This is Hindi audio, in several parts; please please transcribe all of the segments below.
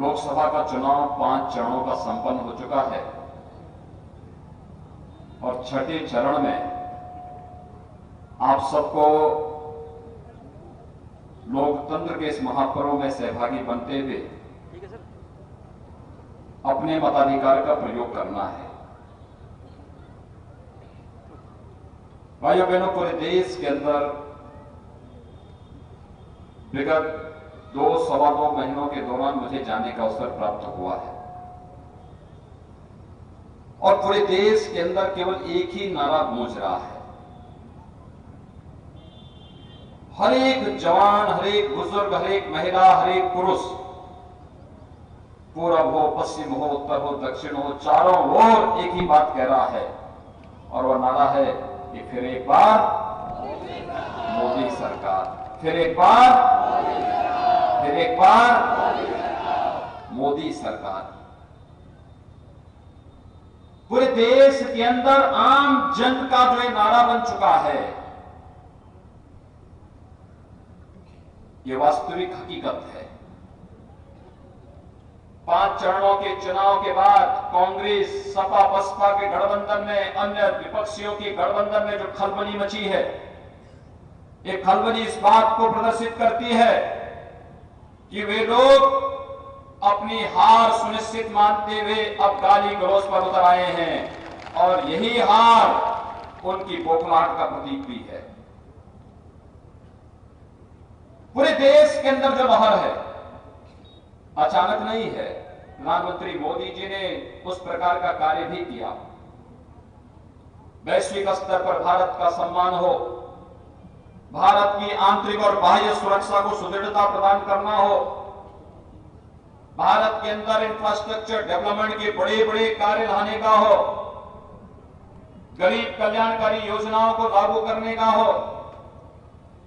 लोकसभा का चुनाव 5 चरणों का संपन्न हो चुका है और छठे चरण में आप सबको लोकतंत्र के इस महापर्व में सहभागी बनते हुए अपने मताधिकार का प्रयोग करना है। भाइयों बहनों, पूरे देश के अंदर विगत 2-2.25 महीनों के दौरान मुझे जाने का अवसर प्राप्त हुआ है और पूरे देश के अंदर केवल एक ही नारा गूंज रहा है। हर एक जवान, हर एक बुजुर्ग, हर एक महिला, हर एक पुरुष, पूरब हो, पश्चिम हो, उत्तर हो, दक्षिण हो, चारों ओर एक ही बात कह रहा है और वह नारा है कि फिर एक बार मोदी सरकार, फिर एक बार मोदी सरकार। पूरे देश के अंदर आम जन का जो नारा बन चुका है, यह वास्तविक हकीकत है। 5 चरणों के चुनाव के बाद कांग्रेस, सपा, बसपा के गठबंधन में, अन्य विपक्षियों की गठबंधन में जो खलबली मची है, ये खलबली इस बात को प्रदर्शित करती है कि वे लोग अपनी हार सुनिश्चित मानते हुए अब गाली गलौज पर उतर आए हैं और यही हार उनकी बौखलाहट का प्रतीक भी है। पूरे देश के अंदर जो लहर है अचानक नहीं है। प्रधानमंत्री मोदी जी ने उस प्रकार का कार्य भी किया। वैश्विक स्तर पर भारत का सम्मान हो, भारत की आंतरिक और बाह्य सुरक्षा को सुदृढ़ता प्रदान करना हो, भारत के अंदर इंफ्रास्ट्रक्चर डेवलपमेंट के बड़े बड़े कार्य लाने का हो, गरीब कल्याणकारी योजनाओं को लागू करने का हो,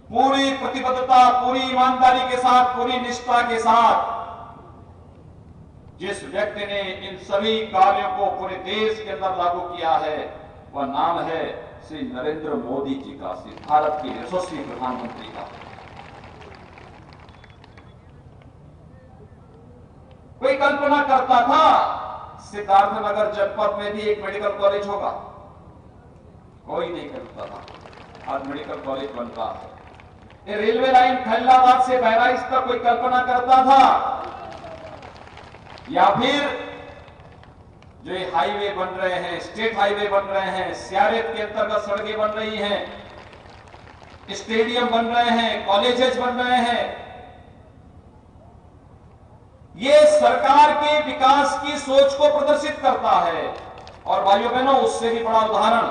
पूरी प्रतिबद्धता, पूरी ईमानदारी के साथ, पूरी निष्ठा के साथ जिस व्यक्ति ने इन सभी कार्यों को पूरे देश के अंदर लागू किया है, वह नाम है श्री नरेंद्र मोदी जी का, श्री भारत के यशस्वी प्रधानमंत्री का। कोई कल्पना करता था सिद्धार्थनगर जनपद में भी एक मेडिकल कॉलेज होगा? कोई नहीं करता था। आज मेडिकल कॉलेज बन रहा है। ये रेलवे लाइन खैरलाबाद से बहराइच तक कोई कल्पना करता था? या फिर जो ये हाईवे बन रहे हैं, स्टेट हाईवे बन रहे हैं, सीआरएफ के अंतर्गत सड़कें बन रही हैं, स्टेडियम बन रहे हैं, कॉलेजेस बन रहे हैं, ये सरकार के विकास की सोच को प्रदर्शित करता है। और भाइयों बहनों, उससे भी बड़ा उदाहरण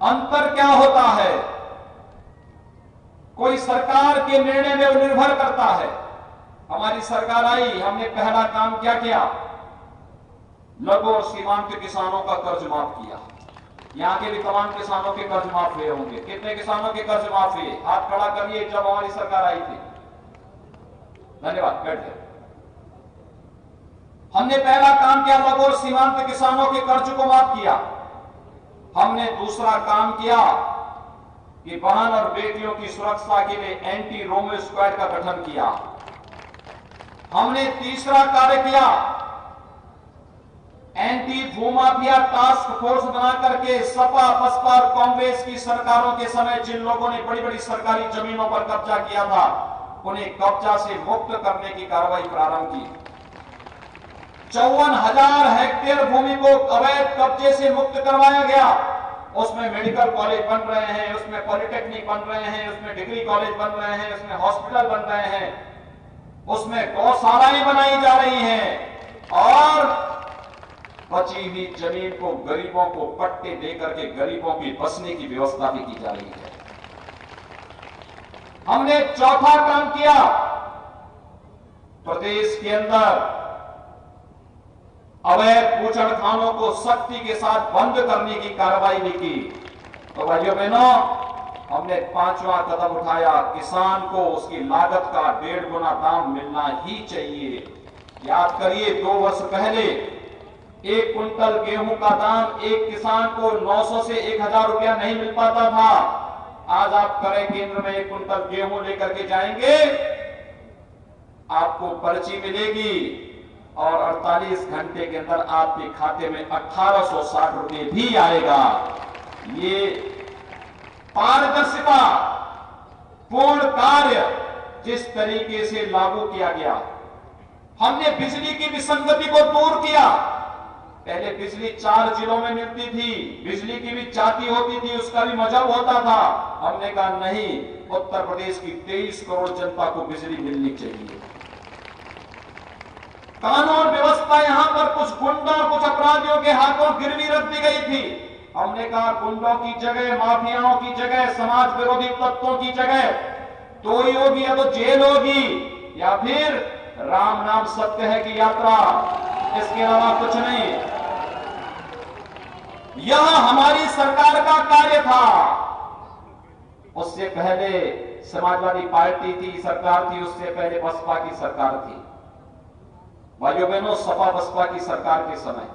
अंतर क्या होता है, कोई सरकार के निर्णय में निर्भर करता है। हमारी सरकार आई, हमने पहला काम क्या किया? लघु और सीमांत किसानों का कर्ज माफ किया। यहां के भी तमाम किसानों के कर्ज माफ हुए होंगे। कितने किसानों के कर्ज माफ हुए? हाथ खड़ा करिए जब हमारी सरकार आई थी। धन्यवाद, बैठ जाए। हमने पहला काम किया, लघु और सीमांत किसानों के कर्ज को माफ किया। हमने दूसरा काम किया कि बहन और बेटियों की सुरक्षा के लिए एंटी रोमियो स्क्वाड का गठन किया। हमने तीसरा कार्य किया, एंटी भूमाफिया टास्क फोर्स बना करके सपा, बसपा और कांग्रेस की सरकारों के समय जिन लोगों ने बड़ी बड़ी सरकारी जमीनों पर कब्जा किया था, उन्हें कब्जा से मुक्त करने की कार्रवाई प्रारंभ की। 54,000 हेक्टेयर भूमि को अवैध कब्जे से मुक्त करवाया गया। उसमें मेडिकल कॉलेज बन रहे हैं, उसमें पॉलिटेक्निक बन रहे हैं, उसमें डिग्री कॉलेज बन रहे हैं, उसमें हॉस्पिटल बन रहे हैं, उसमें गौशालाएं बनाई जा रही हैं और बची हुई जमीन को गरीबों को पट्टे देकर के गरीबों की बसने की व्यवस्था भी की जा रही है। हमने चौथा काम किया, प्रदेश के अंदर अवैध बूचड़खानों को सख्ती के साथ बंद करने की कार्रवाई भी की। तो भाइयों बहनों, हमने 5वां कदम उठाया, किसान को उसकी लागत का 1.5 गुना दाम मिलना ही चाहिए। याद करिए, 2 वर्ष पहले 1 कुंटल गेहूं का दाम एक किसान को 900 से 1000 रुपया नहीं मिल पाता था। आज आप क्रय केंद्र में 1 कुंटल गेहूं लेकर के जाएंगे आपको पर्ची मिलेगी और 48 घंटे के अंदर आपके खाते में 1860 रुपए भी आएगा। ये पारदर्शिता पूर्ण कार्य जिस तरीके से लागू किया गया, हमने बिजली की विसंगति को दूर किया। पहले बिजली 4 जिलों में मिलती थी, बिजली की भी जाती होती थी, उसका भी मजहब होता था। हमने कहा नहीं, उत्तर प्रदेश की 23 करोड़ जनता को बिजली मिलनी चाहिए। कानून व्यवस्था यहां पर कुछ गुंडों और कुछ अपराधियों के हाथों गिरवी रख दी गई थी। हमने कहा गुंडों की जगह, माफियाओं की जगह, समाज विरोधी तत्वों की जगह तो ही होगी, या तो जेल होगी या फिर राम नाम सत्य है की यात्रा, इसके अलावा कुछ नहीं। यह हमारी सरकार का कार्य था। उससे पहले समाजवादी पार्टी थी, सरकार थी, उससे पहले बसपा की सरकार थी। भाइयों बहनों, सपा बसपा की सरकार के समय